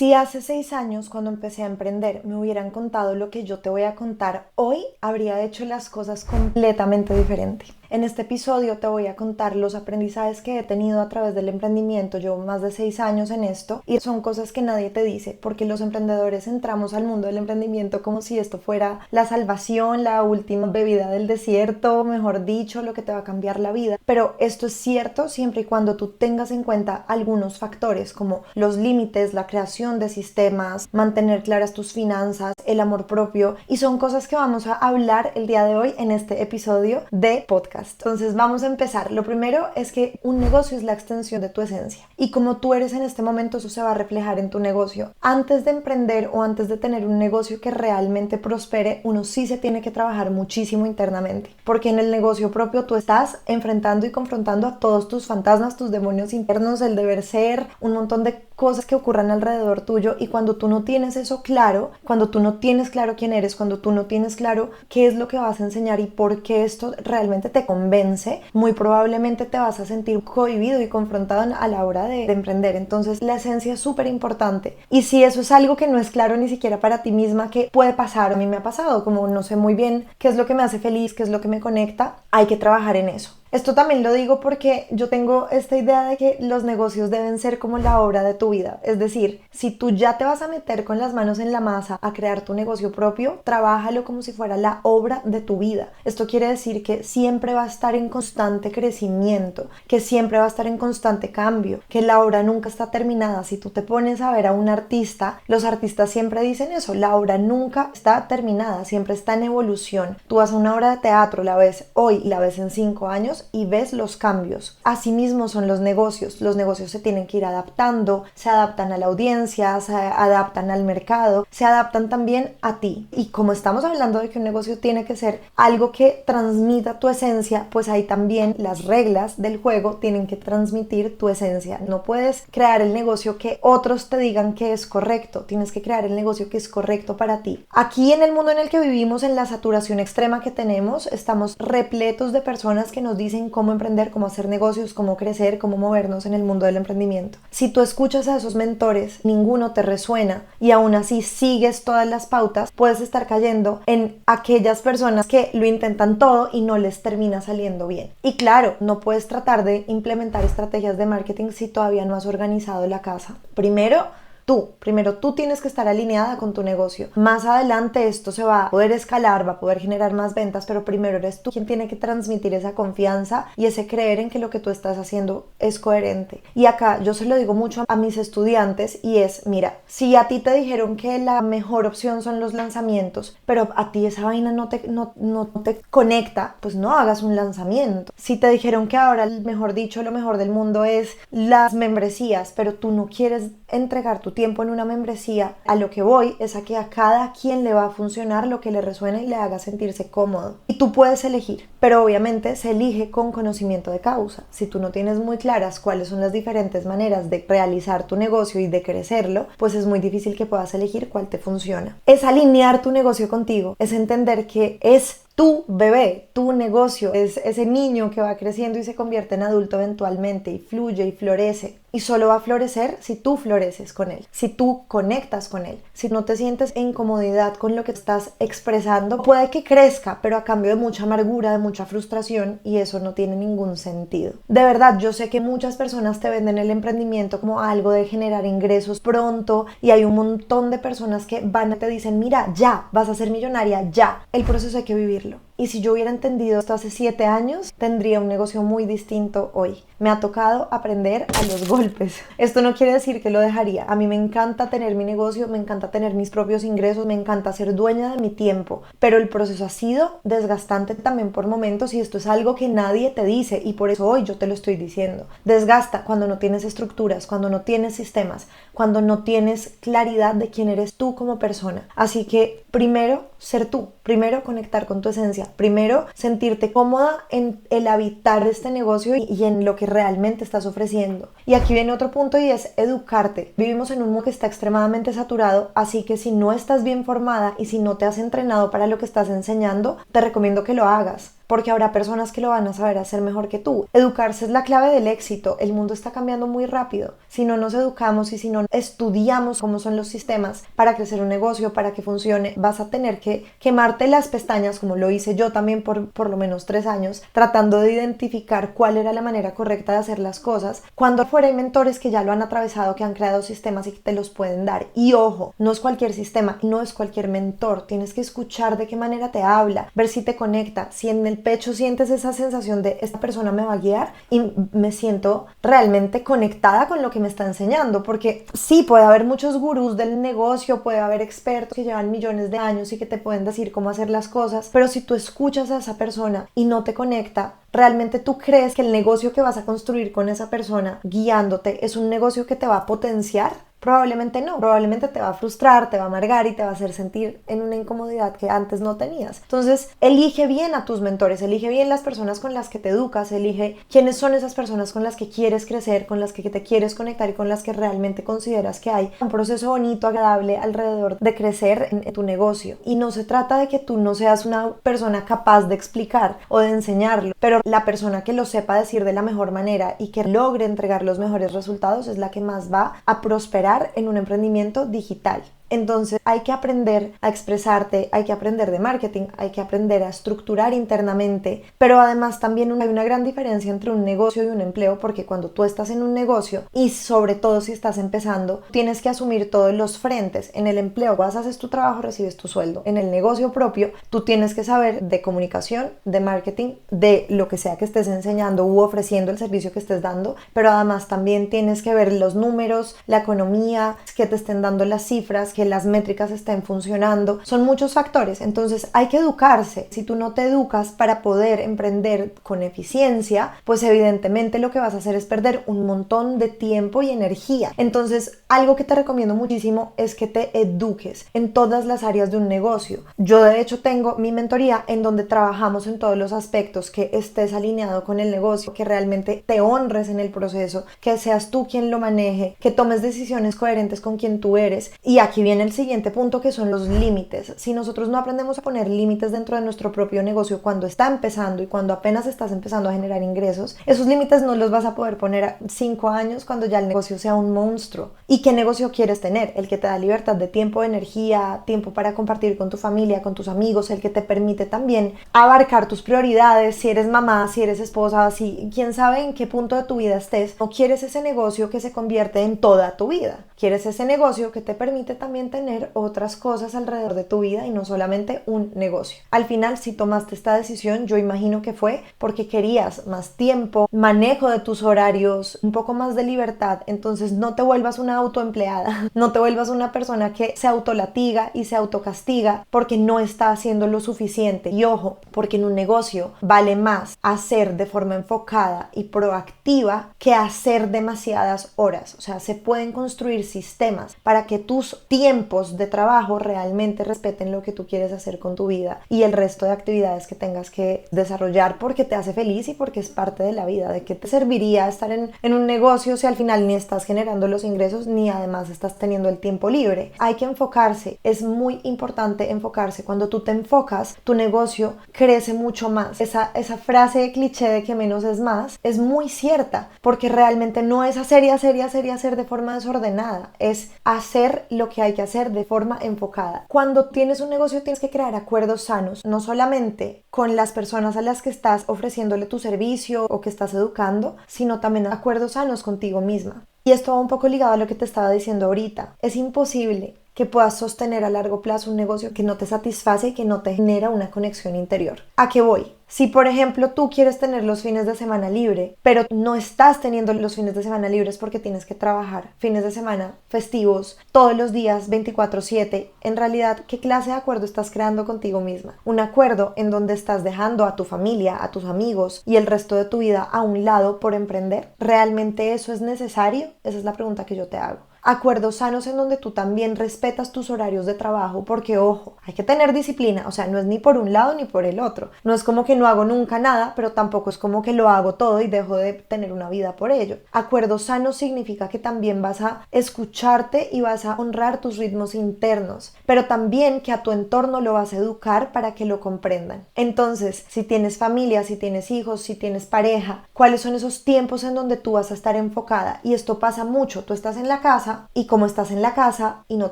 Si hace 6 años, cuando empecé a emprender, me hubieran contado lo que yo te voy a contar hoy, habría hecho las cosas completamente diferente. En este episodio te voy a contar los aprendizajes que he tenido a través del emprendimiento. Llevo más de 6 años en esto y son cosas que nadie te dice, porque los emprendedores entramos al mundo del emprendimiento como si esto fuera la salvación, la última bebida del desierto, mejor dicho, lo que te va a cambiar la vida. Pero esto es cierto siempre y cuando tú tengas en cuenta algunos factores como los límites, la creación de sistemas, mantener claras tus finanzas, el amor propio, y son cosas que vamos a hablar el día de hoy en este episodio de podcast. Entonces vamos a empezar. Lo primero es que un negocio es la extensión de tu esencia y como tú eres en este momento, eso se va a reflejar en tu negocio. Antes de emprender o antes de tener un negocio que realmente prospere, uno sí se tiene que trabajar muchísimo internamente, porque en el negocio propio tú estás enfrentando y confrontando a todos tus fantasmas, tus demonios internos, el deber ser, un montón de cosas que ocurran alrededor tuyo, y cuando tú no tienes eso claro, cuando tú no tienes claro quién eres, cuando tú no tienes claro qué es lo que vas a enseñar y por qué esto realmente te convence, muy probablemente te vas a sentir cohibido y confrontado a la hora de emprender. Entonces la esencia es súper importante, y si eso es algo que no es claro ni siquiera para ti misma, que puede pasar, a mí me ha pasado, como no sé muy bien qué es lo que me hace feliz, qué es lo que me conecta, hay que trabajar en eso. Esto también lo digo porque yo tengo esta idea de que los negocios deben ser como la obra de tu vida. Es decir, si tú ya te vas a meter con las manos en la masa a crear tu negocio propio, trabájalo como si fuera la obra de tu vida. Esto quiere decir que siempre va a estar en constante crecimiento, que siempre va a estar en constante cambio, que la obra nunca está terminada. Si tú te pones a ver a un artista, los artistas siempre dicen eso, la obra nunca está terminada, siempre está en evolución. Tú vas a una obra de teatro, la ves hoy y la ves en 5 años, y ves los cambios. Asimismo son los negocios se tienen que ir adaptando, se adaptan a la audiencia, se adaptan al mercado, se adaptan también a ti. Y como estamos hablando de que un negocio tiene que ser algo que transmita tu esencia, pues ahí también las reglas del juego tienen que transmitir tu esencia. No puedes crear el negocio que otros te digan que es correcto, tienes que crear el negocio que es correcto para ti. Aquí en el mundo en el que vivimos, en la saturación extrema que tenemos, estamos repletos de personas que nos dicen cómo emprender, cómo hacer negocios, cómo crecer, cómo movernos en el mundo del emprendimiento. Si tú escuchas a esos mentores, ninguno te resuena y aún así sigues todas las pautas, puedes estar cayendo en aquellas personas que lo intentan todo y no les termina saliendo bien. Y claro, no puedes tratar de implementar estrategias de marketing si todavía no has organizado la casa. Primero tú tienes que estar alineada con tu negocio. Más adelante esto se va a poder escalar, va a poder generar más ventas, pero primero eres tú quien tiene que transmitir esa confianza y ese creer en que lo que tú estás haciendo es coherente. Y acá yo se lo digo mucho a mis estudiantes y es, mira, si a ti te dijeron que la mejor opción son los lanzamientos, pero a ti esa vaina no te conecta, pues no hagas un lanzamiento. Si te dijeron que ahora, mejor dicho, lo mejor del mundo es las membresías, pero tú no quieres entregar tu tiempo en una membresía, a lo que voy es a que a cada quien le va a funcionar lo que le resuene y le haga sentirse cómodo. Y tú puedes elegir, pero obviamente se elige con conocimiento de causa. Si tú no tienes muy claras cuáles son las diferentes maneras de realizar tu negocio y de crecerlo, pues es muy difícil que puedas elegir cuál te funciona. Es alinear tu negocio contigo, es entender que es tu bebé, tu negocio, es ese niño que va creciendo y se convierte en adulto eventualmente y fluye y florece. Y solo va a florecer si tú floreces con él, si tú conectas con él. Si no te sientes en comodidad con lo que estás expresando, puede que crezca, pero a cambio de mucha amargura, de mucha frustración, y eso no tiene ningún sentido. De verdad, yo sé que muchas personas te venden el emprendimiento como algo de generar ingresos pronto, y hay un montón de personas que van y te dicen, mira, ya, vas a ser millonaria, ya. El proceso hay que vivirlo. Y si yo hubiera entendido esto hace 7 años, tendría un negocio muy distinto hoy. Me ha tocado aprender a los golpes. Esto no quiere decir que lo dejaría. A mí me encanta tener mi negocio, me encanta tener mis propios ingresos, me encanta ser dueña de mi tiempo. Pero el proceso ha sido desgastante también por momentos, y esto es algo que nadie te dice, y por eso hoy yo te lo estoy diciendo. Desgasta cuando no tienes estructuras, cuando no tienes sistemas, cuando no tienes claridad de quién eres tú como persona. Así que primero ser tú, primero conectar con tu esencia, primero sentirte cómoda en el habitar este negocio y en lo que realmente estás ofreciendo. Y aquí viene otro punto, y es educarte. Vivimos en un mundo que está extremadamente saturado, así que si no estás bien formada y si no te has entrenado para lo que estás enseñando, te recomiendo que lo hagas. porque habrá personas que lo van a saber hacer mejor que tú. Educarse es la clave del éxito. El mundo está cambiando muy rápido. Si no nos educamos y si no estudiamos cómo son los sistemas para crecer un negocio, para que funcione, vas a tener que quemarte las pestañas, como lo hice yo también por lo menos 3 años, tratando de identificar cuál era la manera correcta de hacer las cosas, cuando fuera hay mentores que ya lo han atravesado, que han creado sistemas y que te los pueden dar. Y ojo, no es cualquier sistema, no es cualquier mentor. Tienes que escuchar de qué manera te habla, ver si te conecta, si en el pecho sientes esa sensación de esta persona me va a guiar y me siento realmente conectada con lo que me está enseñando, porque sí, puede haber muchos gurús del negocio, puede haber expertos que llevan millones de años y que te pueden decir cómo hacer las cosas, pero si tú escuchas a esa persona y no te conecta, ¿realmente tú crees que el negocio que vas a construir con esa persona guiándote es un negocio que te va a potenciar? Probablemente no, probablemente te va a frustrar, te va a amargar y te va a hacer sentir en una incomodidad que antes no tenías. Entonces, elige bien a tus mentores, elige bien las personas con las que te educas, elige quiénes son esas personas con las que quieres crecer, con las que te quieres conectar y con las que realmente consideras que hay un proceso bonito, agradable alrededor de crecer en tu negocio. Y no se trata de que tú no seas una persona capaz de explicar o de enseñarlo, pero la persona que lo sepa decir de la mejor manera y que logre entregar los mejores resultados es la que más va a prosperar en un emprendimiento digital. Entonces hay que aprender a expresarte, hay que aprender de marketing, hay que aprender a estructurar internamente, pero además también hay una gran diferencia entre un negocio y un empleo, porque cuando tú estás en un negocio y sobre todo si estás empezando, tienes que asumir todos los frentes. En el empleo vas, haces tu trabajo, recibes tu sueldo. En el negocio propio tú tienes que saber de comunicación, de marketing, de lo que sea que estés enseñando u ofreciendo el servicio que estés dando, pero además también tienes que ver los números, la economía, que te estén dando las cifras, que las métricas estén funcionando. Son muchos factores, entonces hay que educarse. Si tú no te educas para poder emprender con eficiencia, pues evidentemente lo que vas a hacer es perder un montón de tiempo y energía. Entonces, algo que te recomiendo muchísimo es que te eduques en todas las áreas de un negocio. Yo de hecho tengo mi mentoría en donde trabajamos en todos los aspectos, que estés alineado con el negocio, que realmente te honres en el proceso, que seas tú quien lo maneje, que tomes decisiones coherentes con quien tú eres. Y aquí viene el siguiente punto, que son los límites. Si nosotros no aprendemos a poner límites dentro de nuestro propio negocio cuando está empezando y cuando apenas estás empezando a generar ingresos, esos límites no los vas a poder poner a 5 años cuando ya el negocio sea un monstruo. ¿Y qué negocio quieres tener? El que te da libertad de tiempo, energía, tiempo para compartir con tu familia, con tus amigos, el que te permite también abarcar tus prioridades, si eres mamá, si eres esposa, si quién sabe en qué punto de tu vida estés. No quieres ese negocio que se convierte en toda tu vida. Quieres ese negocio que te permite también tener otras cosas alrededor de tu vida y no solamente un negocio. Al final, si tomaste esta decisión, yo imagino que fue porque querías más tiempo, manejo de tus horarios, un poco más de libertad. Entonces no te vuelvas una autoempleada, no te vuelvas una persona que se autolatiga y se autocastiga porque no está haciendo lo suficiente. Y ojo, porque en un negocio vale más hacer de forma enfocada y proactiva que hacer demasiadas horas. O sea, se pueden construir sistemas para que tus tiempos de trabajo realmente respeten lo que tú quieres hacer con tu vida y el resto de actividades que tengas que desarrollar porque te hace feliz y porque es parte de la vida. ¿De qué te serviría estar en un negocio si al final ni estás generando los ingresos ni además estás teniendo el tiempo libre? Hay que enfocarse, es muy importante enfocarse. Cuando tú te enfocas, tu negocio crece mucho más. Esa frase cliché de que menos es más es muy cierta, porque realmente no es hacer y hacer y hacer y hacer de forma desordenada, es hacer lo que hay que hacer de forma enfocada. Cuando tienes un negocio tienes que crear acuerdos sanos, no solamente con las personas a las que estás ofreciéndole tu servicio o que estás educando, sino también acuerdos sanos contigo misma. Y esto va un poco ligado a lo que te estaba diciendo ahorita. Es imposible que puedas sostener a largo plazo un negocio que no te satisface y que no te genera una conexión interior. ¿A qué voy? Si por ejemplo tú quieres tener los fines de semana libre, pero no estás teniendo los fines de semana libres porque tienes que trabajar fines de semana festivos todos los días 24/7, en realidad, ¿qué clase de acuerdo estás creando contigo misma? Un acuerdo en donde estás dejando a tu familia, a tus amigos y el resto de tu vida a un lado por emprender. ¿Realmente eso es necesario? Esa es la pregunta que yo te hago. acuerdos sanos en donde tú también respetas tus horarios de trabajo, porque ojo, hay que tener disciplina, o sea, no es ni por un lado ni por el otro, no es como que no hago nunca nada, pero tampoco es como que lo hago todo y dejo de tener una vida por ello. Acuerdos sanos significa que también vas a escucharte y vas a honrar tus ritmos internos, pero también que a tu entorno lo vas a educar para que lo comprendan. Entonces, si tienes familia, si tienes hijos, si tienes pareja, ¿cuáles son esos tiempos en donde tú vas a estar enfocada? Y esto pasa mucho, tú estás en la casa y como estás en la casa y no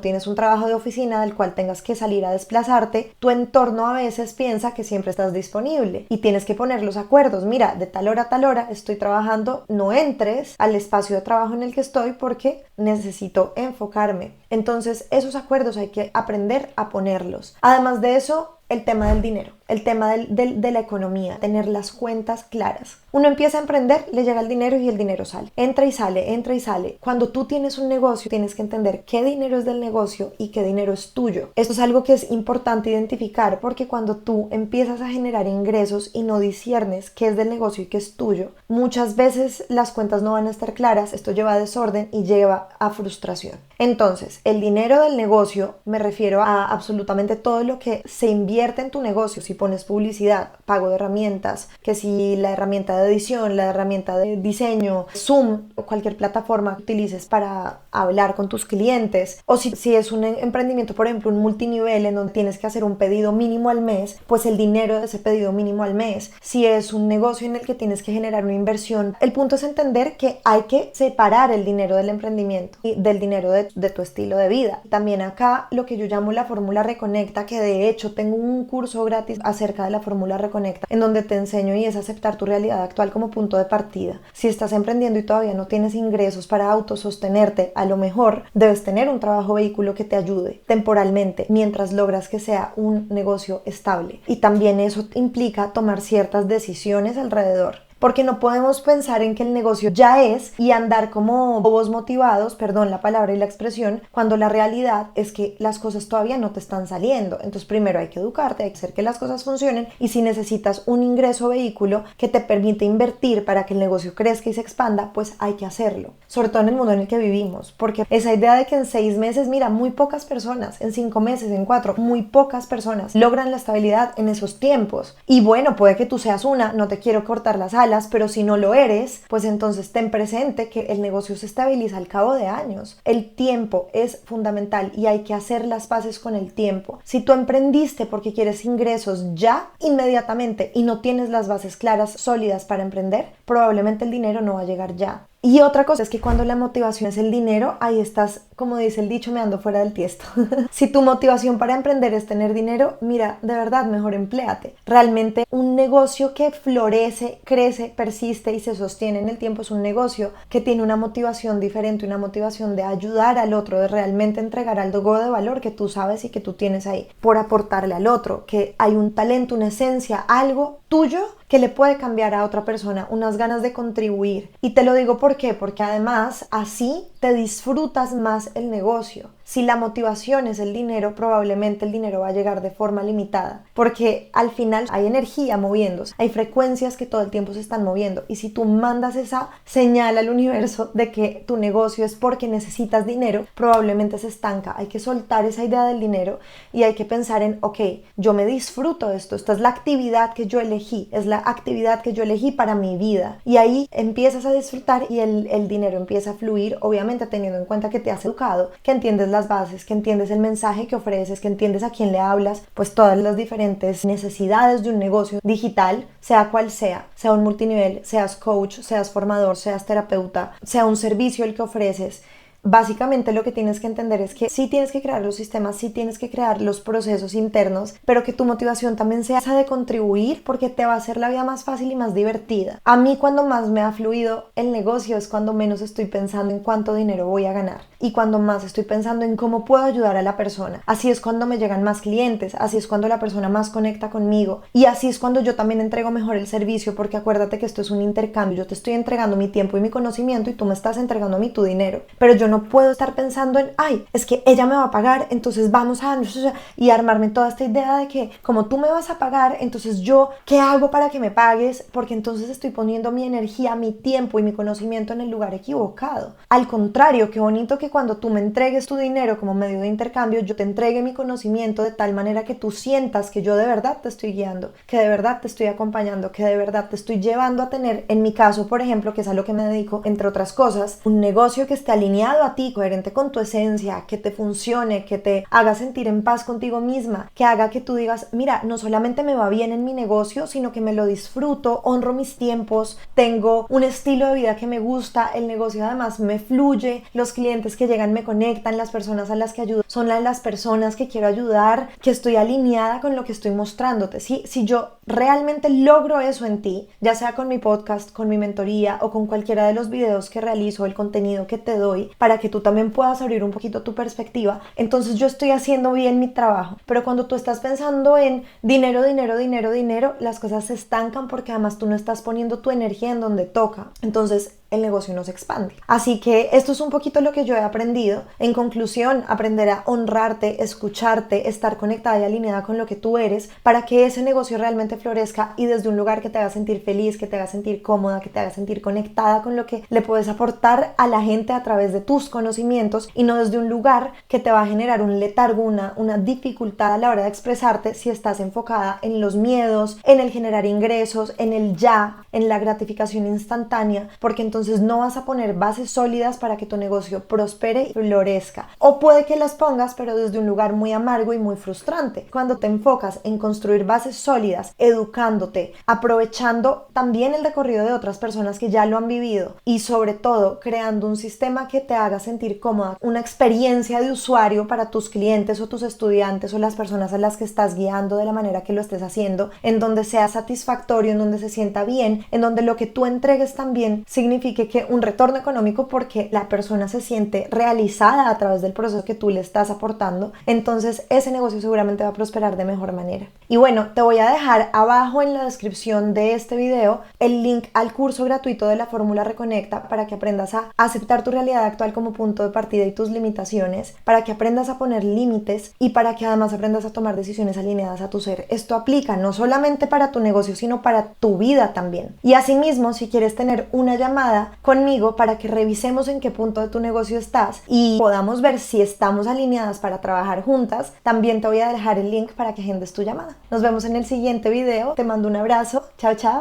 tienes un trabajo de oficina del cual tengas que salir a desplazarte, tu entorno a veces piensa que siempre estás disponible y tienes que poner los acuerdos. Mira, de tal hora a tal hora estoy trabajando, no entres al espacio de trabajo en el que estoy porque necesito enfocarme. Entonces, esos acuerdos hay que aprender a ponerlos. Además de eso, el tema del dinero, el tema de la economía, tener las cuentas claras. Uno empieza a emprender, le llega el dinero y el dinero sale. Entra y sale, entra y sale. Cuando tú tienes un negocio, tienes que entender qué dinero es del negocio y qué dinero es tuyo. Esto es algo que es importante identificar porque cuando tú empiezas a generar ingresos y no disciernes qué es del negocio y qué es tuyo, muchas veces las cuentas no van a estar claras, esto lleva a desorden y lleva a frustración. Entonces, el dinero del negocio, me refiero a absolutamente todo lo que se invierte en tu negocio, si pones publicidad, pago de herramientas, que si la herramienta de edición, la herramienta de diseño, Zoom o cualquier plataforma que utilices para hablar con tus clientes, o si es un emprendimiento, por ejemplo, un multinivel en donde tienes que hacer un pedido mínimo al mes, pues el dinero de ese pedido mínimo al mes. Si es un negocio en el que tienes que generar una inversión, el punto es entender que hay que separar el dinero del emprendimiento y del dinero de tu estilo de vida. También acá lo que yo llamo la fórmula Reconecta, que de hecho tengo un curso gratis acerca de la fórmula Reconecta en donde te enseño y es aceptar tu realidad actual como punto de partida. Si estás emprendiendo y todavía no tienes ingresos para autosostenerte, a lo mejor debes tener un trabajo vehículo que te ayude temporalmente mientras logras que sea un negocio estable. Y también eso implica tomar ciertas decisiones alrededor. Porque no podemos pensar en que el negocio ya es y andar como bobos motivados, perdón la palabra y la expresión, cuando la realidad es que las cosas todavía no te están saliendo. Entonces primero hay que educarte, hay que hacer que las cosas funcionen y si necesitas un ingreso vehículo que te permite invertir para que el negocio crezca y se expanda, pues hay que hacerlo. Sobre todo en el mundo en el que vivimos, porque esa idea de que en 6 meses, mira, muy pocas personas, en 5 meses, en 4, muy pocas personas logran la estabilidad en esos tiempos. Y bueno, puede que tú seas una, no te quiero cortar las alas, pero si no lo eres, pues entonces ten presente que el negocio se estabiliza al cabo de años. El tiempo es fundamental y hay que hacer las paces con el tiempo. Si tú emprendiste porque quieres ingresos ya, inmediatamente, y no tienes las bases claras, sólidas para emprender, probablemente el dinero no va a llegar ya. Y otra cosa es que cuando la motivación es el dinero, ahí estás, como dice el dicho, meando fuera del tiesto. Si tu motivación para emprender es tener dinero, mira, de verdad, mejor empléate. Realmente un negocio que florece, crece, persiste y se sostiene en el tiempo es un negocio que tiene una motivación diferente, una motivación de ayudar al otro, de realmente entregar algo de valor que tú sabes y que tú tienes ahí, por aportarle al otro, que hay un talento, una esencia, algo tuyo que le puede cambiar a otra persona, unas ganas de contribuir. Y te lo digo ¿por qué? Porque además así te disfrutas más el negocio. Si la motivación es el dinero, probablemente el dinero va a llegar de forma limitada, porque al final hay energía moviéndose, hay frecuencias que todo el tiempo se están moviendo y si tú mandas esa señal al universo de que tu negocio es porque necesitas dinero, probablemente se estanca. Hay que soltar esa idea del dinero y hay que pensar en, ok, yo me disfruto de esto, esta es la actividad que yo elegí, es la actividad que yo elegí para mi vida y ahí empiezas a disfrutar y el dinero empieza a fluir, obviamente teniendo en cuenta que te has educado, que entiendes las bases, que entiendes el mensaje que ofreces, que entiendes a quién le hablas, pues todas las diferentes necesidades de un negocio digital, sea cual sea un multinivel, seas coach, seas formador, seas terapeuta, sea un servicio el que ofreces. Básicamente lo que tienes que entender es que sí tienes que crear los sistemas, sí tienes que crear los procesos internos, pero que tu motivación también sea esa de contribuir porque te va a hacer la vida más fácil y más divertida. A mí cuando más me ha fluido el negocio es cuando menos estoy pensando en cuánto dinero voy a ganar y cuando más estoy pensando en cómo puedo ayudar a la persona. Así es cuando me llegan más clientes, así es cuando la persona más conecta conmigo y así es cuando yo también entrego mejor el servicio porque acuérdate que esto es un intercambio, yo te estoy entregando mi tiempo y mi conocimiento y tú me estás entregando a mí tu dinero, pero yo no puedo estar pensando en, ay, es que ella me va a pagar, entonces vamos a... y armarme toda esta idea de que como tú me vas a pagar, entonces yo, ¿qué hago para que me pagues? Porque entonces estoy poniendo mi energía, mi tiempo y mi conocimiento en el lugar equivocado. Al contrario, qué bonito que cuando tú me entregues tu dinero como medio de intercambio, yo te entregue mi conocimiento de tal manera que tú sientas que yo de verdad te estoy guiando, que de verdad te estoy acompañando, que de verdad te estoy llevando a tener, en mi caso, por ejemplo, que es a lo que me dedico, entre otras cosas, un negocio que esté alineado a ti, coherente con tu esencia, que te funcione, que te haga sentir en paz contigo misma, que haga que tú digas, mira, no solamente me va bien en mi negocio, sino que me lo disfruto, honro mis tiempos, tengo un estilo de vida que me gusta, el negocio además me fluye, los clientes que llegan me conectan, las personas a las que ayudo son las personas que quiero ayudar, que estoy alineada con lo que estoy mostrándote. Si yo realmente logro eso en ti, ya sea con mi podcast, con mi mentoría o con cualquiera de los videos que realizo, el contenido que te doy, para que tú también puedas abrir un poquito tu perspectiva, entonces yo estoy haciendo bien mi trabajo. Pero cuando tú estás pensando en dinero, dinero, dinero, dinero, las cosas se estancan porque además tú no estás poniendo tu energía en donde toca. Entonces el negocio no se expande. Así que esto es un poquito lo que yo he aprendido. En conclusión, aprender a honrarte, escucharte, estar conectada y alineada con lo que tú eres para que ese negocio realmente florezca y desde un lugar que te haga sentir feliz, que te haga sentir cómoda, que te haga sentir conectada con lo que le puedes aportar a la gente a través de tus conocimientos y no desde un lugar que te va a generar un letargo, una dificultad a la hora de expresarte si estás enfocada en los miedos, en el generar ingresos, en el ya, en la gratificación instantánea, porque entonces no vas a poner bases sólidas para que tu negocio prospere y florezca. O puede que las pongas, pero desde un lugar muy amargo y muy frustrante. Cuando te enfocas en construir bases sólidas, educándote, aprovechando también el recorrido de otras personas que ya lo han vivido y sobre todo creando un sistema que te haga sentir cómoda, una experiencia de usuario para tus clientes o tus estudiantes o las personas a las que estás guiando de la manera que lo estés haciendo, en donde sea satisfactorio, en donde se sienta bien, en donde lo que tú entregues también signifique que un retorno económico porque la persona se siente realizada a través del proceso que tú le estás aportando, entonces ese negocio seguramente va a prosperar de mejor manera. Y bueno, te voy a dejar abajo en la descripción de este video el link al curso gratuito de la Fórmula Reconecta para que aprendas a aceptar tu realidad actual como punto de partida y tus limitaciones, para que aprendas a poner límites y para que además aprendas a tomar decisiones alineadas a tu ser. Esto aplica no solamente para tu negocio, sino para tu vida también. Y asimismo, si quieres tener una llamada conmigo para que revisemos en qué punto de tu negocio estás y podamos ver si estamos alineadas para trabajar juntas, también te voy a dejar el link para que agendes tu llamada. Nos vemos en el siguiente video. Te mando un abrazo. Chao, chao.